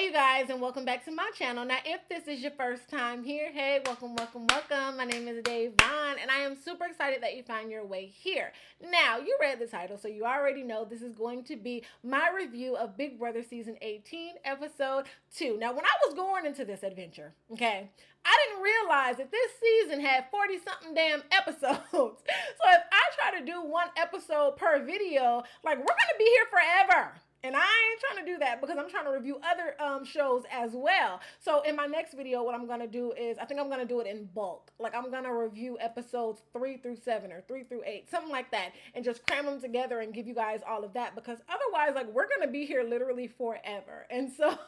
you guys, and welcome back to my channel. Now, if this is your first time here, hey, welcome, welcome, welcome. My name is Dianne, and I am super excited that you found your way here. Now, you read the title, so you already know this is going to be my review of Big Brother Season 18, Episode 2. Now, when I was going into this adventure, okay, I didn't realize that this season had 40-something damn episodes. So if I try to do one episode per video, like, we're going to be here forever. And I ain't trying to do that because I'm trying to review other shows as well. So in my next video, what I'm going to do is, I think I'm going to do it in bulk. Like, I'm going to review episodes 3 through 7 or 3 through 8, something like that. And just cram them together and give you guys all of that. Because otherwise, like, we're going to be here literally forever. And so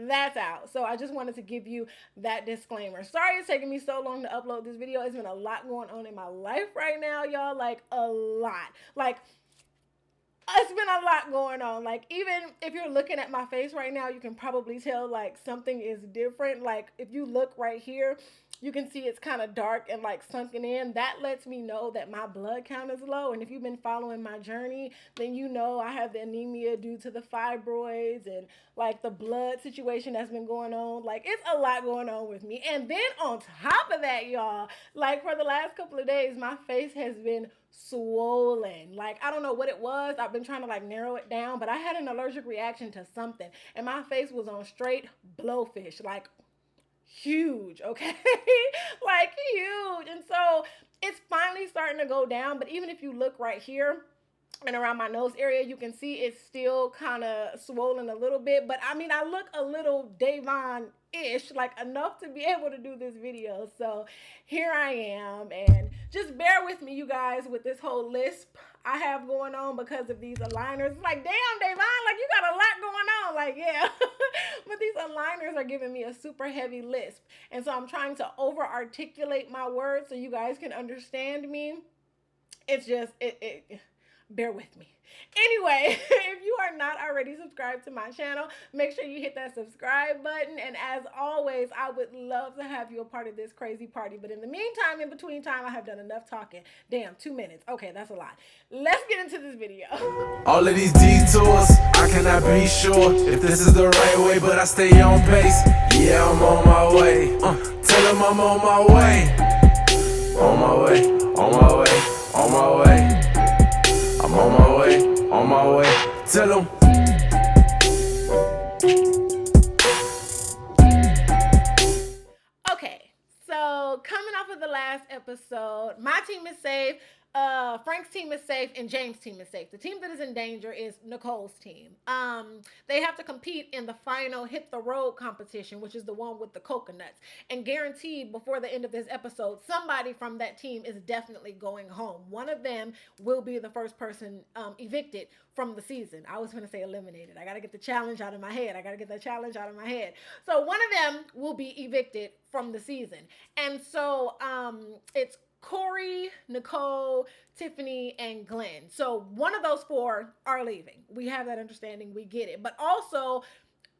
that's out. So I just wanted to give you that disclaimer. Sorry it's taking me so long to upload this video. It's been a lot going on in my life right now, y'all. Like, a lot. Like, it's been a lot going on. Like, even if you're looking at my face right now, you can probably tell, like, something is different. Like, if you look right here, you can see it's kind of dark and, like, sunken in. That lets me know that my blood count is low. And if you've been following my journey, then you know I have the anemia due to the fibroids and, like, the blood situation that's been going on. Like, it's a lot going on with me. And then on top of that, y'all, like, for the last couple of days, my face has been swollen. Like, I don't know what it was. I've been trying to, like, narrow it down, but I had an allergic reaction to something, and my face was on straight blowfish, like, huge, okay? Like, huge. And so it's finally starting to go down, but even if you look right here and around my nose area, you can see it's still kind of swollen a little bit. But I mean, I look a little Davon-ish, like enough to be able to do this video. So here I am, and just bear with me, you guys, with this whole lisp I have going on because of these aligners. It's like, damn, Davon, like, you got a lot going on. Like, yeah. But these aligners are giving me a super heavy lisp. And so I'm trying to over-articulate my words so you guys can understand me. It's just, bear with me. Anyway, if you are not already subscribed to my channel, make sure you hit that subscribe button. And as always, I would love to have you a part of this crazy party. But in the meantime, in between time, I have done enough talking. Damn, 2 minutes. Okay, that's a lot. Let's get into this video. All of these detours, I cannot be sure if this is the right way, but I stay on pace. Yeah, I'm on my way. Tell them I'm on my way. On my way, on my way, on my way. I'm on my way, on my way. Tell them. Okay, so coming off of the last episode, my team is safe. Frank's team is safe and James' team is safe. The team that is in danger is Nicole's team. They have to compete in the final Hit the Road competition, which is the one with the coconuts. And guaranteed before the end of this episode, somebody from that team is definitely going home. One of them will be the first person evicted from the season. I was going to say eliminated. I got to get the challenge out of my head. So one of them will be evicted from the season. And so it's Corey, Nicole, Tiffany, and Glenn. So one of those four are leaving. We have that understanding. We get it. But also,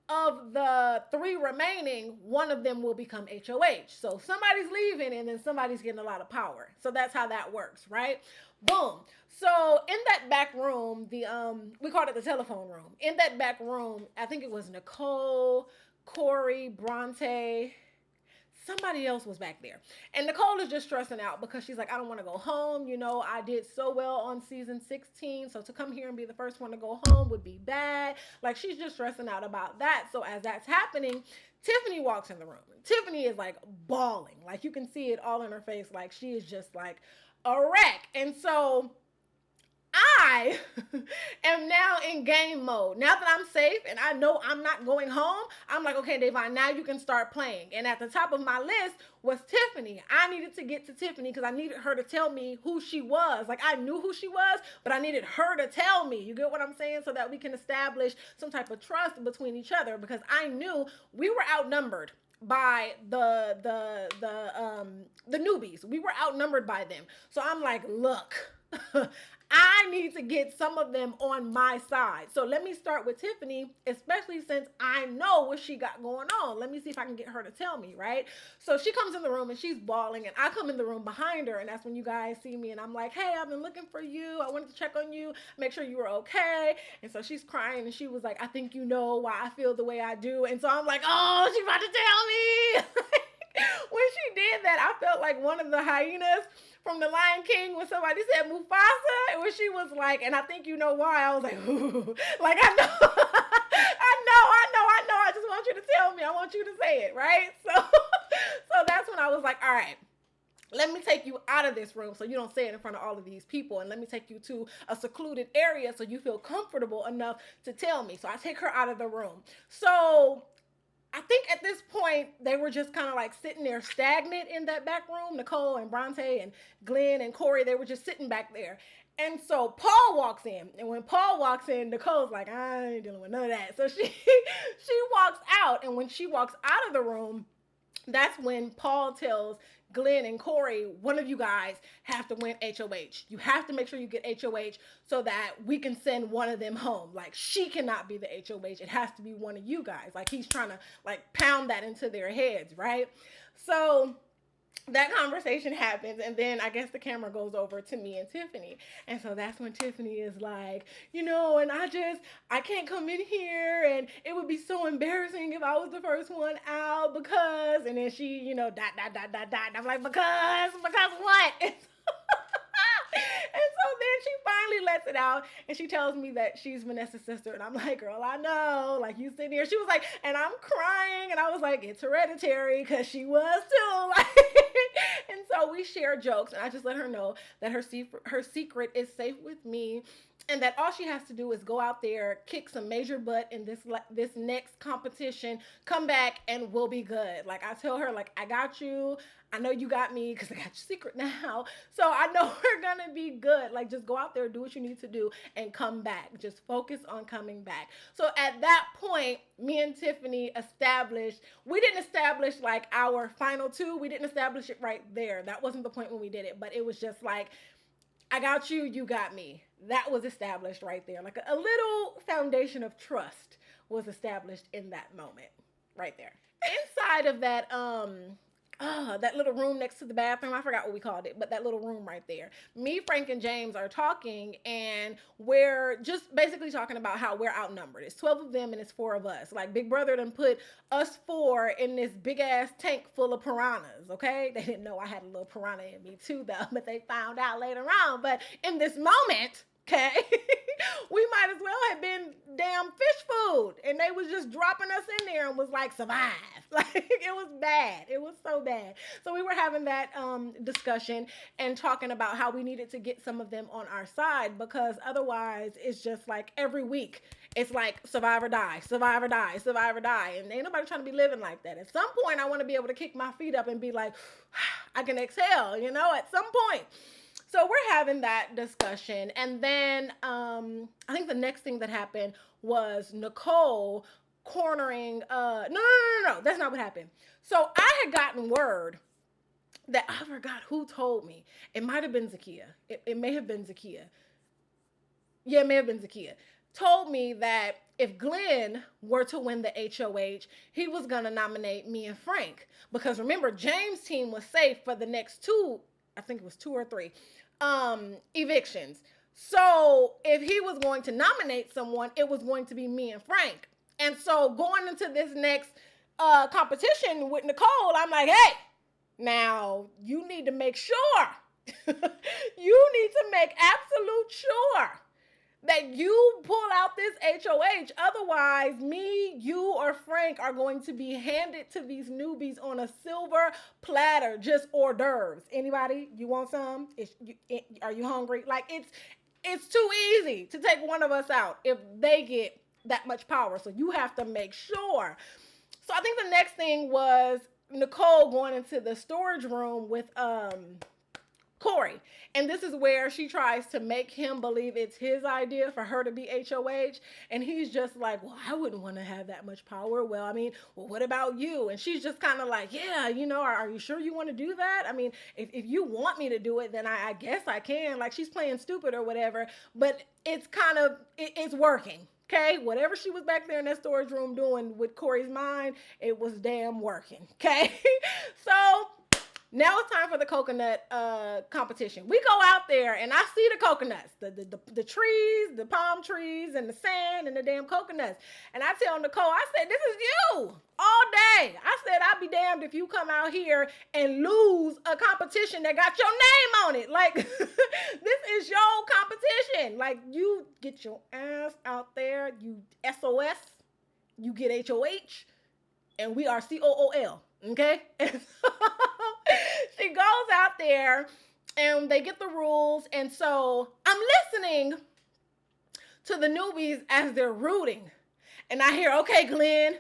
of the 3 remaining, one of them will become HOH. So somebody's leaving and then somebody's getting a lot of power. So that's how that works, right? Boom. So in that back room, we called it the telephone room. In that back room, I think it was Nicole, Corey, Bronte, somebody else was back there. And Nicole is just stressing out because she's like, I don't want to go home. You know, I did so well on season 16. So to come here and be the first one to go home would be bad. Like, she's just stressing out about that. So as that's happening, Tiffany walks in the room. Tiffany is like bawling. Like, you can see it all in her face. Like, she is just like a wreck. And so I am now in game mode. Now that I'm safe and I know I'm not going home, I'm like, okay, Davon, now you can start playing. And at the top of my list was Tiffany. I needed to get to Tiffany because I needed her to tell me who she was. Like, I knew who she was, but I needed her to tell me. You get what I'm saying? So that we can establish some type of trust between each other, because I knew we were outnumbered by the newbies. We were outnumbered by them. So I'm like, look, I need to get some of them on my side. So let me start with Tiffany, especially since I know what she got going on. Let me see if I can get her to tell me, right? So she comes in the room and she's bawling, and I come in the room behind her, and that's when you guys see me, and I'm like, hey, I've been looking for you. I wanted to check on you, make sure you were okay. And so she's crying, and she was like, I think you know why I feel the way I do. And so I'm like, oh, she's about to tell me. When she did that, I felt like one of the hyenas from the Lion King when somebody said Mufasa, and when she was like, and I think you know why, I was like, ooh, like I know, I just want you to tell me, I want you to say it, right? So that's when I was like, all right, let me take you out of this room so you don't say it in front of all of these people, and let me take you to a secluded area so you feel comfortable enough to tell me. So I take her out of the room. So I think at this point, they were just kind of like sitting there stagnant in that back room. Nicole and Bronte and Glenn and Corey, they were just sitting back there. And so Paul walks in. And when Paul walks in, Nicole's like, I ain't dealing with none of that. So she walks out. And when she walks out of the room, that's when Paul tells Glenn and Corey, one of you guys have to win HOH. You have to make sure you get HOH so that we can send one of them home. Like, she cannot be the HOH. It has to be one of you guys. Like, he's trying to like pound that into their heads, right? So that conversation happens, and then I guess the camera goes over to me and Tiffany. And so that's when Tiffany is like, and I can't come in here, and it would be so embarrassing if I was the first one out because, and then she, dot. And I'm like, because what? And so then she finally lets it out, and she tells me that she's Vanessa's sister. And I'm like, girl, I know. Like, you sitting here. She was like, and I'm crying. And I was like, it's hereditary, because she was too. Like, and so we share jokes. And I just let her know that her secret is safe with me, and that all she has to do is go out there, kick some major butt in this next competition, come back, and we'll be good. Like, I tell her, like, I got you. I know you got me because I got your secret now. So I know we're going to be good. Like, just go out there, do what you need to do, and come back. Just focus on coming back. So at that point, me and Tiffany we didn't establish like our final two. We didn't establish it right there. That wasn't the point when we did it. But it was just like, I got you, you got me. That was established right there. Like a little foundation of trust was established in that moment right there. Inside of that little room next to the bathroom, I forgot what we called it, but that little room right there, me, Frank, and James are talking, and we're just basically talking about how we're outnumbered. It's 12 of them and it's 4 of us. Like, Big Brother done put us 4 in this big ass tank full of piranhas, okay? They didn't know I had a little piranha in me too, though, but they found out later on. But in this moment, okay, we might as well have been damn fish food, and they was just dropping us in there and was like, survive. Like, it was bad. It was so bad. So we were having that discussion and talking about how we needed to get some of them on our side, because otherwise it's just like every week it's like survive or die, survive or die, survive or die, and ain't nobody trying to be living like that. At some point, I want to be able to kick my feet up and be like, I can exhale, at some point. So we're having that discussion. And then I think the next thing that happened was Nicole cornering. No. That's not what happened. So I had gotten word that I forgot who told me. It might have been Zakia. It may have been Zakia. Yeah, it may have been Zakia. Told me that if Glenn were to win the HOH, he was going to nominate me and Frank. Because remember, James' team was safe for the next 2, I think it was 2 or 3 evictions. So if he was going to nominate someone, it was going to be me and Frank. And so going into this next competition with Nicole, I'm like, hey, now you need to make sure, you need to make absolute sure that you pull out this HOH. Otherwise, me, you, or Frank are going to be handed to these newbies on a silver platter, just hors d'oeuvres. Anybody? You want some? Are you hungry? Like, it's too easy to take one of us out if they get that much power. So you have to make sure. So I think the next thing was Nicole going into the storage room with Corey. And this is where she tries to make him believe it's his idea for her to be HOH. And he's just like, well, I wouldn't want to have that much power. Well, I mean, well, what about you? And she's just kind of like, yeah, are you sure you want to do that? I mean, if you want me to do it, then I guess I can. Like she's playing stupid or whatever. But it's kind of, it's working. Okay, whatever she was back there in that storage room doing with Corey's mind, it was damn working. Okay, so now it's time for the coconut competition. We go out there and I see the coconuts, the trees, the palm trees, and the sand and the damn coconuts. And I tell Nicole, I said, this is you all day. I said, I'd be damned if you come out here and lose a competition that got your name on it. Like, this is your competition. Like, you get your ass out there, you SOS, you get HOH, and we are COOL. Okay? And so she goes out there and they get the rules. And so I'm listening to the newbies as they're rooting. And I hear, okay, Glenn,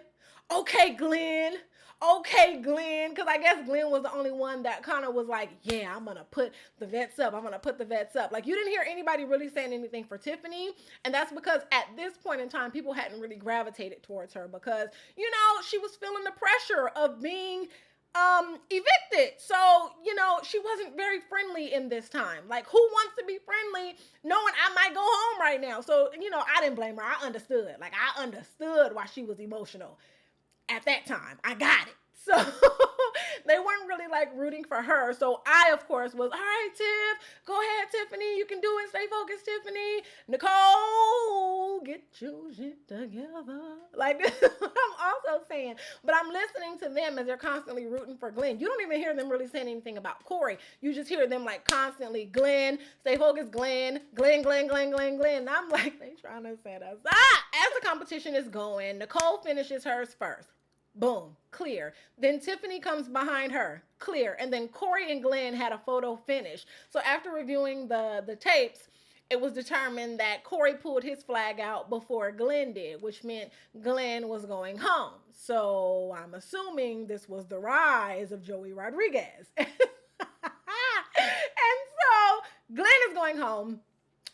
okay, Glenn, okay, Glenn. Because I guess Glenn was the only one that kind of was like, yeah, I'm going to put the vets up. I'm going to put the vets up. Like, you didn't hear anybody really saying anything for Tiffany. And that's because at this point in time, people hadn't really gravitated towards her because, she was feeling the pressure of being evicted. So, she wasn't very friendly in this time. Like, who wants to be friendly knowing I might go home right now? So, I didn't blame her. I understood. Like, I understood why she was emotional at that time. I got it. So they weren't really like rooting for her. So I, of course, was, all right, Tiff, go ahead, Tiffany. You can do it. Stay focused, Tiffany. Nicole, get your shit together. Like, this is what I'm also saying. But I'm listening to them as they're constantly rooting for Glenn. You don't even hear them really saying anything about Corey. You just hear them like constantly, Glenn, stay focused, Glenn, Glenn, Glenn, Glenn, Glenn, Glenn. And I'm like, they trying to set us up. As the competition is going, Nicole finishes hers first. Boom, clear. Then Tiffany comes behind her, clear. And then Corey and Glenn had a photo finish. So after reviewing the tapes, it was determined that Corey pulled his flag out before Glenn did, which meant Glenn was going home. So I'm assuming this was the rise of Joey Rodriguez. And so Glenn is going home.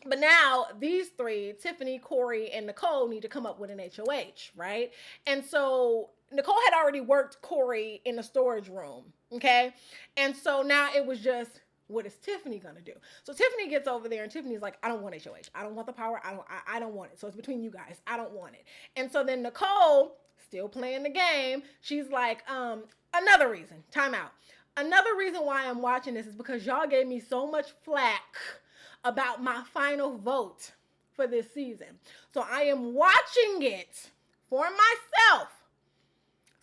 But now these three, Tiffany, Corey, and Nicole, need to come up with an HOH, right? And so Nicole had already worked Corey in the storage room, okay? And so now it was just, what is Tiffany gonna do? So Tiffany gets over there and Tiffany's like, I don't want HOH. I don't want the power. I don't want it. So it's between you guys. I don't want it. And so then Nicole, still playing the game, she's like, another reason, time out. Another reason why I'm watching this is because y'all gave me so much flack about my final vote for this season. So I am watching it for myself.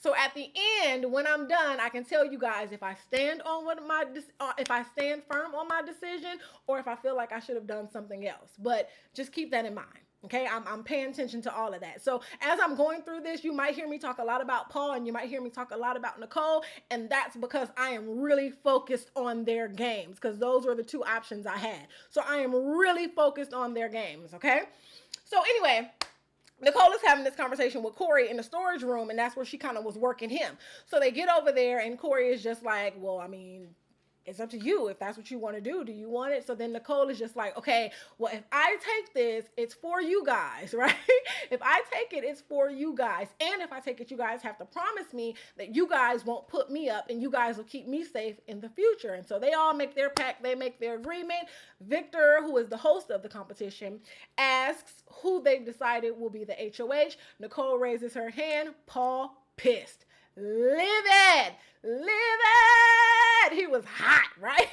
So at the end, when I'm done, I can tell you guys if I stand if I stand firm on my decision or if I feel like I should have done something else. But just keep that in mind. Okay, I'm paying attention to all of that. So as I'm going through this, you might hear me talk a lot about Paul and you might hear me talk a lot about Nicole. And that's because I am really focused on their games because those were the two options I had. So I am really focused on their games. Okay, so anyway, Nicole is having this conversation with Corey in the storage room, and that's where she kind of was working him. So they get over there, and Corey is just like, well, I mean, it's up to you if that's what you want to do. Do you want it? So then Nicole is just like, okay, well, if I take this, it's for you guys, right? If I take it, it's for you guys. And if I take it, you guys have to promise me that you guys won't put me up and you guys will keep me safe in the future. And so they all make their pact. They make their agreement. Victor, who is the host of the competition, asks who they've decided will be the HOH. Nicole raises her hand. Paul, pissed. Livid. He was hot, right?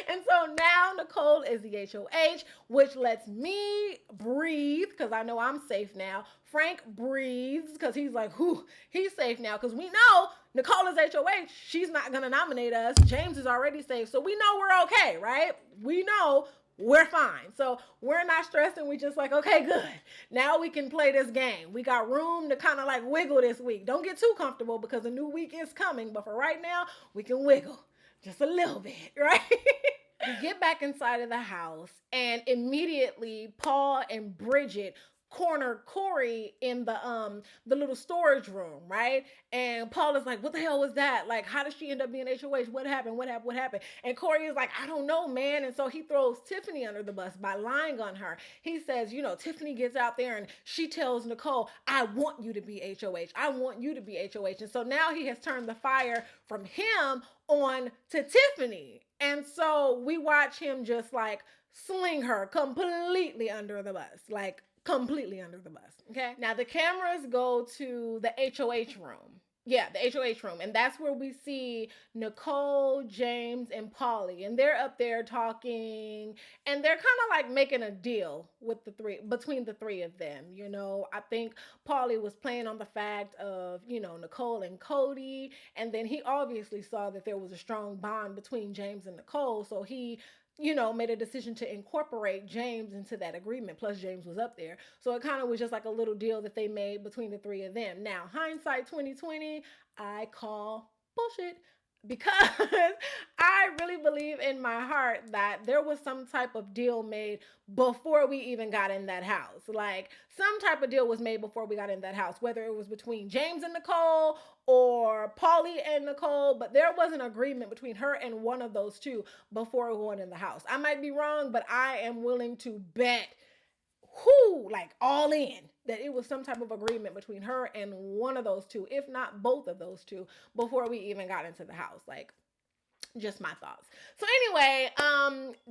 And so now Nicole is the HOH, which lets me breathe because I know I'm safe now. Frank breathes because he's like, whew, he's safe now because we know Nicole is HOH. She's not going to nominate us. James is already safe. So we know we're okay, right? We know we're fine. So we're not stressing. We just like, okay, good. Now we can play this game. We got room to kind of like wiggle this week. Don't get too comfortable because a new week is coming. But for right now, we can wiggle just a little bit, right? We get back inside of the house and immediately Paul and Bridget corner Corey in the little storage room, right? And Paul is like, "What the hell was that? Like, how did she end up being HOH? What happened? What happened? What happened?" And Corey is like, "I don't know, man." And so he throws Tiffany under the bus by lying on her. He says, Tiffany gets out there and she tells Nicole, "I want you to be HOH. I want you to be HOH." And so now he has turned the fire from him on to Tiffany. And so we watch him just like sling her completely under the bus. Like completely under the bus. Okay. Now the cameras go to the HOH room. Yeah, the HOH room. And that's where we see Nicole, James, and Polly. And they're up there talking. And they're kind of like making a deal with between the three of them. I think Polly was playing on the fact of, Nicole and Cody. And then he obviously saw that there was a strong bond between James and Nicole. So he made a decision to incorporate James into that agreement. Plus, James was up there. So it kind of was just like a little deal that they made between the three of them. Now, hindsight 2020, I call bullshit because I really believe in my heart that there was some type of deal made before we even got in that house. Like some type of deal was made before we got in that house, whether it was between James and Nicole or Polly and Nicole, but there was an agreement between her and one of those two before going in the house. I might be wrong, but I am willing to bet like all in that it was some type of agreement between her and one of those two, if not both of those two, before we even got into the house. Like just my thoughts. So anyway,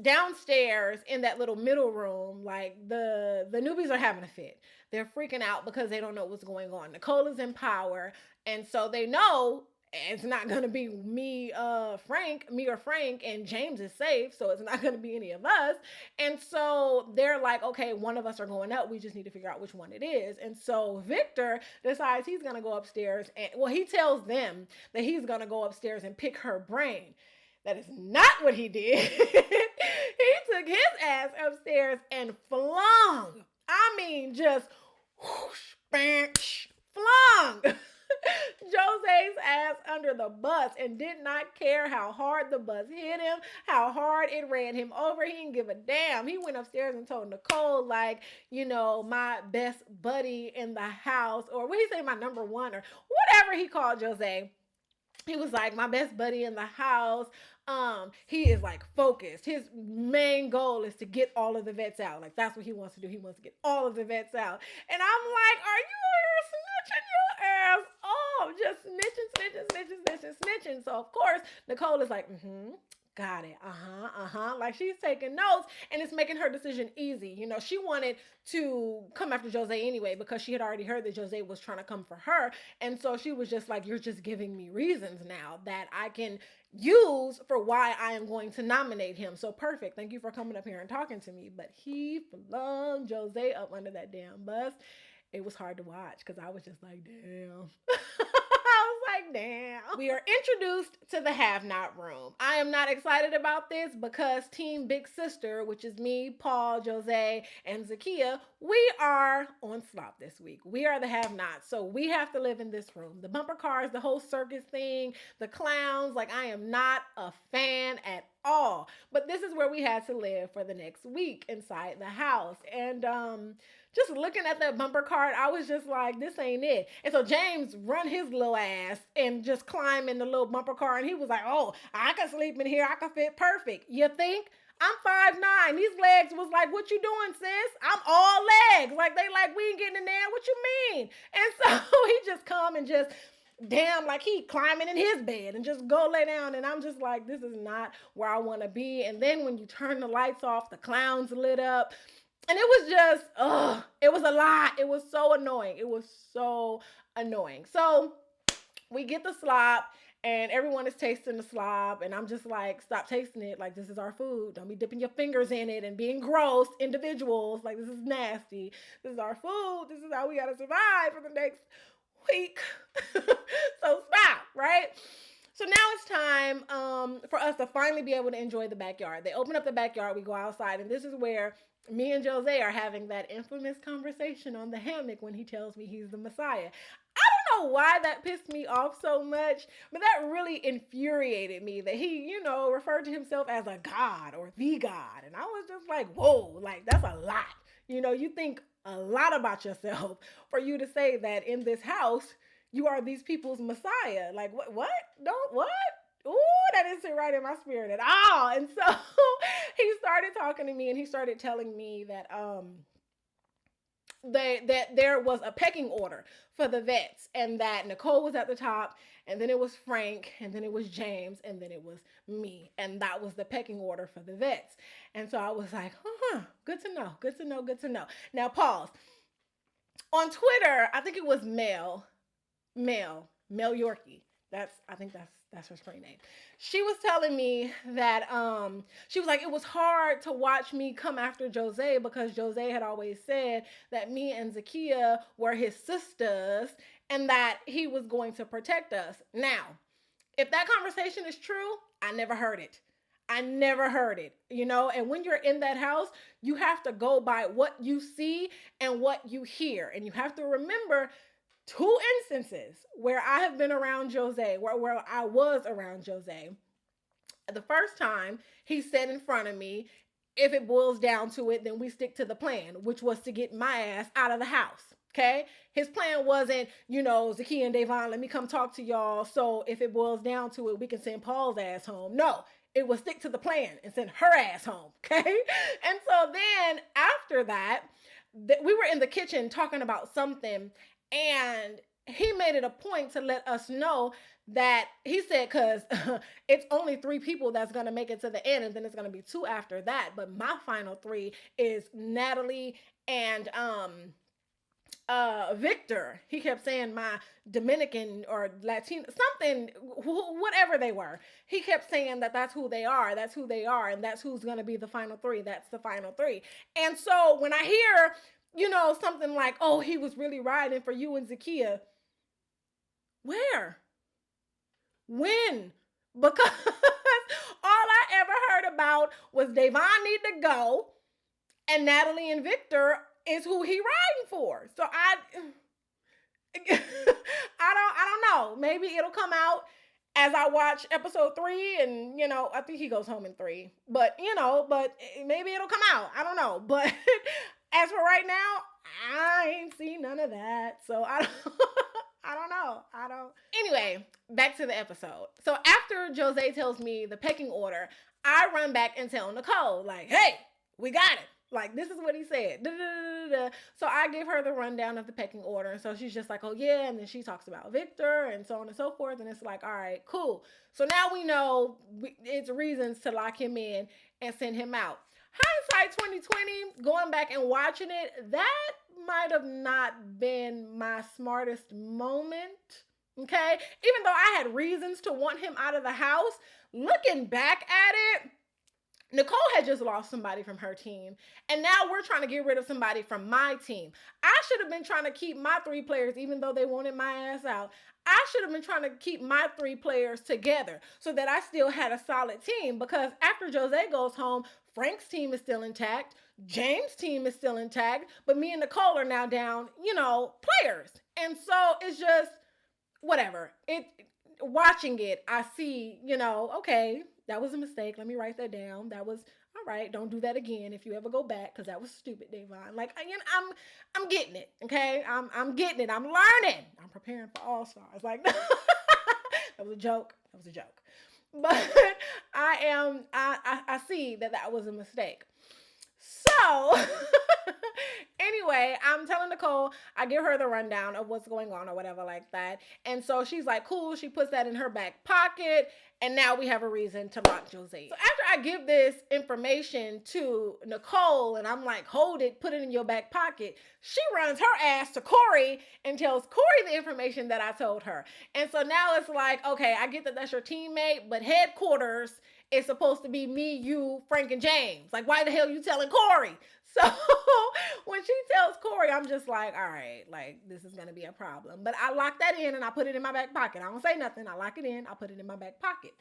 downstairs in that little middle room, like the newbies are having a fit. They're freaking out because they don't know what's going on. Nicole is in power, and so they know it's not gonna be me or Frank, and James is safe, so it's not gonna be any of us. And so they're like, okay, one of us are going up. We just need to figure out which one it is. And so Victor decides he's gonna go upstairs, and he tells them that he's gonna go upstairs and pick her brain. That is not what he did. He took his ass upstairs and flung. I mean, just whoosh, bang, flung Jose's ass under the bus and did not care how hard the bus hit him, how hard it ran him over. He didn't give a damn. He went upstairs and told Nicole, like, my best buddy in the house, or what he say, my number one, or whatever he called Jose. He was like, my best buddy in the house. He is like focused. His main goal is to get all of the vets out. Like that's what he wants to do. He wants to get all of the vets out. And I'm like, are you snitching your ass off? Just snitching. So of course, Nicole is like, got it. Like she's taking notes and it's making her decision easy. She wanted to come after Jose anyway because she had already heard that Jose was trying to come for her. And so she was just like, you're just giving me reasons now that I can use for why I am going to nominate him. So perfect. Thank you for coming up here and talking to me. But he flung Jose up under that damn bus. It was hard to watch because I was just like, damn. Damn. We are introduced to the have-not room. I am not excited about this because Team Big Sister, which is me, Paul, Jose, and Zakia, we are on slop this week. We are the have-nots, so we have to live in this room. The bumper cars, the whole circus thing, the clowns, like I am not a fan at all. But this is where we had to live for the next week inside the house. And just looking at that bumper cart, I was just like, this ain't it. And so James run his little ass and just climb in the little bumper car. And he was like, oh, I can sleep in here. I can fit perfect. You think? I'm 5'9". These legs was like, what you doing, sis? I'm all legs. Like, they like, we ain't getting in there. What you mean? And so he just come and just, damn, like he climbing in his bed and just go lay down. And I'm just like, this is not where I want to be. And then when you turn the lights off, the clowns lit up. And it was just, it was a lot. It was so annoying. So we get the slop and everyone is tasting the slop. And I'm just like, stop tasting it. Like, this is our food. Don't be dipping your fingers in it and being gross individuals. Like, this is nasty. This is our food. This is how we got to survive for the next week. So stop, right? So now it's time for us to finally be able to enjoy the backyard. They open up the backyard. We go outside. And this is where me and Jose are having that infamous conversation on the hammock when he tells me he's the Messiah. I don't know why that pissed me off so much, but that really infuriated me that he, referred to himself as a god or the god. And I was just like, whoa, like that's a lot. You think a lot about yourself for you to say that in this house you are these people's messiah. Like what? Don't what? Ooh, that didn't sit right in my spirit at all. And so he started talking to me and he started telling me that that there was a pecking order for the vets and that Nicole was at the top and then it was Frank and then it was James and then it was me and that was the pecking order for the vets. And so I was like, good to know, good to know, good to know. Now pause. On Twitter, I think it was Mel Yorkie. I think that's her screen name. She was telling me that she was like it was hard to watch me come after Jozea because Jozea had always said that me and Zakia were his sisters and that he was going to protect us. Now, if that conversation is true, I never heard it. I never heard it, and when you're in that house, you have to go by what you see and what you hear. And you have to remember two instances where I have been around Jose, where I was around Jose. The first time he said in front of me, if it boils down to it, then we stick to the plan, which was to get my ass out of the house. Okay. His plan wasn't, Zakia and Davon, let me come talk to y'all. So if it boils down to it, we can send Paul's ass home. No, it was stick to the plan and send her ass home. Okay. And so then after that, we were in the kitchen talking about something and he made it a point to let us know that he said, because it's only 3 people that's going to make it to the end and then it's going to be 2 after that. But my final 3 is Natalie and Victor. He kept saying my Dominican or Latino, something, whatever they were. He kept saying that that's who they are. That's who they are. And that's who's going to be the final 3. That's the final 3. And so when I hear, something like, oh, he was really riding for you and Zakia. Where? When? Because all I ever heard about was Davon need to go and Natalie and Victor is who he riding for. So I don't know. Maybe it'll come out as I watch episode 3 and, I think he goes home in 3. But, but maybe it'll come out. I don't know. But as for right now, I ain't seen none of that. So I don't know. Anyway, back to the episode. So after Jose tells me the pecking order, I run back and tell Nicole, like, hey, we got it. Like, this is what he said. So I give her the rundown of the pecking order. And so she's just like, oh, yeah. And then she talks about Victor and so on and so forth. And it's like, all right, cool. So now we know it's reasons to lock him in and send him out. Hindsight 2020, going back and watching it, that might have not been my smartest moment. Okay? Even though I had reasons to want him out of the house, looking back at it, Nicole had just lost somebody from her team, and now we're trying to get rid of somebody from my team. I should have been trying to keep my 3 players, even though they wanted my ass out. I should have been trying to keep my 3 players together so that I still had a solid team, because after Jose goes home, Frank's team is still intact, James' team is still intact, but me and Nicole are now down, players. And so it's just whatever. Watching it, I see, okay, that was a mistake. Let me write that down. That was all right. Don't do that again if you ever go back, because that was stupid, Davon. Like, I'm getting it. Okay, I'm getting it. I'm learning. I'm preparing for All Stars. Like, that was a joke. That was a joke. But I see that was a mistake. So anyway, I'm telling Nicole, I give her the rundown of what's going on or whatever like that. And so she's like, cool. She puts that in her back pocket. And now we have a reason to lock Jose. So after I give this information to Nicole and I'm like, hold it, put it in your back pocket, she runs her ass to Corey and tells Corey the information that I told her. And so now it's like, okay, I get that that's your teammate, but headquarters is supposed to be me, you, Frank, and James. Like, why the hell are you telling Corey? So when she tells Corey, I'm just like, all right, like, this is going to be a problem. But I lock that in and I put it in my back pocket. I don't say nothing. I lock it in. I put it in my back pocket.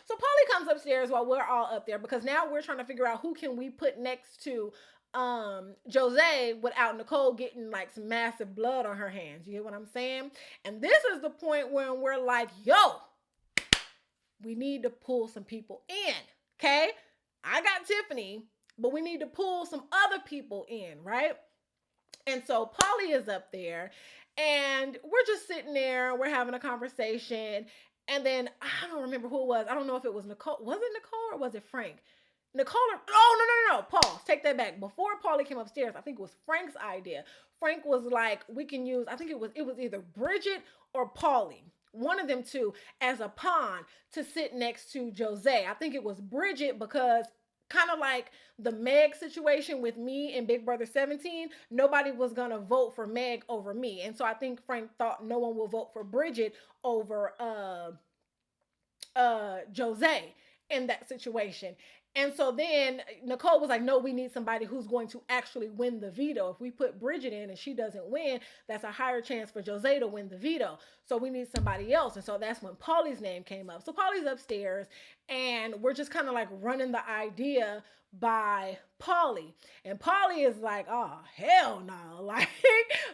So Polly comes upstairs while we're all up there, because now we're trying to figure out who can we put next to Jose without Nicole getting like some massive blood on her hands. You get what I'm saying? And this is the point when we're like, yo, we need to pull some people in. Okay? I got Tiffany. but we need to pull some other people in, right? And so Polly is up there, and we're just sitting there, we're having a conversation. And then I don't remember who it was. I don't know if it was Nicole. Was it Nicole or was it Frank? Nicole, oh, no. Pause. Take that back. Before Polly came upstairs, I think it was Frank's idea. Frank was like, we can use, I think it was either Bridget or Polly, one of them two, as a pawn to sit next to Jozea. I think it was Bridget because kind of like the Meg situation with me and Big Brother 17, nobody was going to vote for Meg over me. And so I think Frank thought no one will vote for Bridget over Jose in that situation. And so then Nicole was like, no, we need somebody who's going to actually win the veto. If we put Bridget in and she doesn't win, that's a higher chance for Jose to win the veto. So we need somebody else. And so that's when Polly's name came up. So Polly's upstairs, and we're just kind of like running the idea by Polly. And Polly is like, oh, hell no. Like,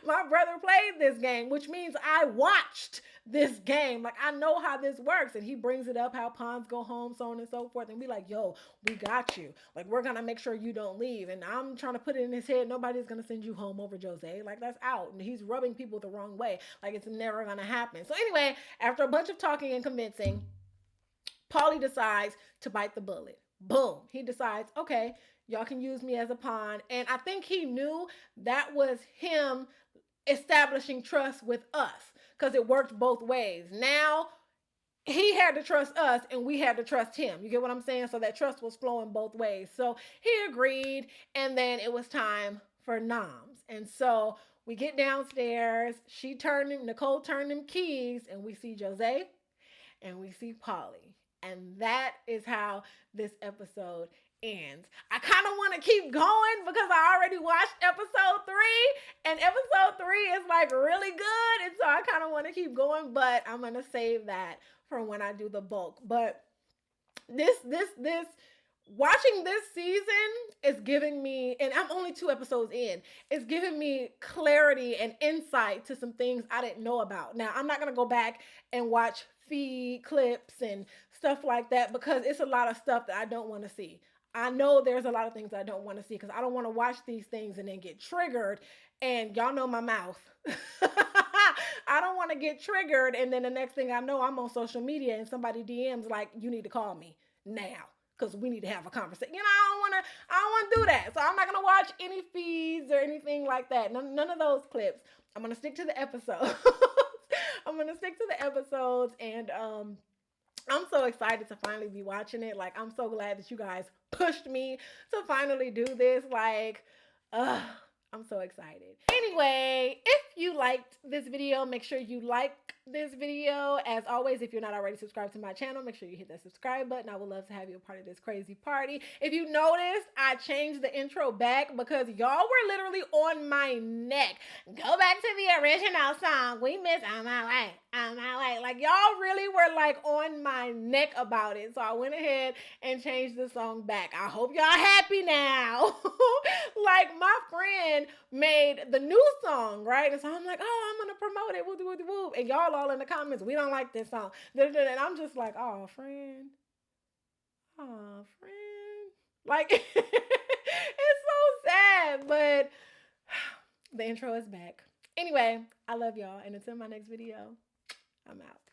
my brother played this game, which means I watched this game. Like, I know how this works. And he brings it up how pawns go home, so on and so forth. And be like, yo, we got you. Like, we're going to make sure you don't leave. And I'm trying to put it in his head, nobody's going to send you home over Jose. Like, that's out. And he's rubbing people the wrong way. Like, it's never going to happen. So anyway, after a bunch of talking and convincing, Paulie decides to bite the bullet. Boom. He decides, okay, y'all can use me as a pawn. And I think he knew that was him establishing trust with us because it worked both ways. Now he had to trust us and we had to trust him. You get what I'm saying? So that trust was flowing both ways. So he agreed, and then it was time for noms. And so we get downstairs. Nicole turned them keys, and we see Jose and we see Polly. And that is how this episode ends. I kind of want to keep going because I already watched episode 3, and episode 3 is like really good. And so I kind of want to keep going, but I'm going to save that for when I do the bulk. But this watching this season is giving me, and I'm only 2 episodes in, it's giving me clarity and insight to some things I didn't know about. Now, I'm not going to go back and watch feed clips and stuff like that because it's a lot of stuff that I don't want to see. I know there's a lot of things I don't want to see because I don't want to watch these things and then get triggered. And y'all know my mouth. I don't want to get triggered, and then the next thing I know, I'm on social media and somebody DMs like, you need to call me now because we need to have a conversation. I don't want to do that. So I'm not going to watch any feeds or anything like that. None of those clips. I'm going to stick to the episode. I'm going to stick to the episodes, and I'm so excited to finally be watching it. Like, I'm so glad that you guys pushed me to finally do this. Like, I'm so excited. Anyway, if you liked this video, make sure you like this video. As always, if you're not already subscribed to my channel, make sure you hit that subscribe button. I would love to have you a part of this crazy party. If you noticed, I changed the intro back because y'all were literally on my neck. Go back to the original song. We miss On My Way, On My Way. Like, y'all really were like on my neck about it. So I went ahead and changed the song back. I hope y'all happy now. Like, my friend made the new song, right? And so I'm like, oh, I'm going to promote it. Woo, woo, woo. And y'all all in the comments, we don't like this song. And I'm just like, oh, friend. Oh, friend. Like, it's so sad, but the intro is back. Anyway, I love y'all. And until my next video, I'm out.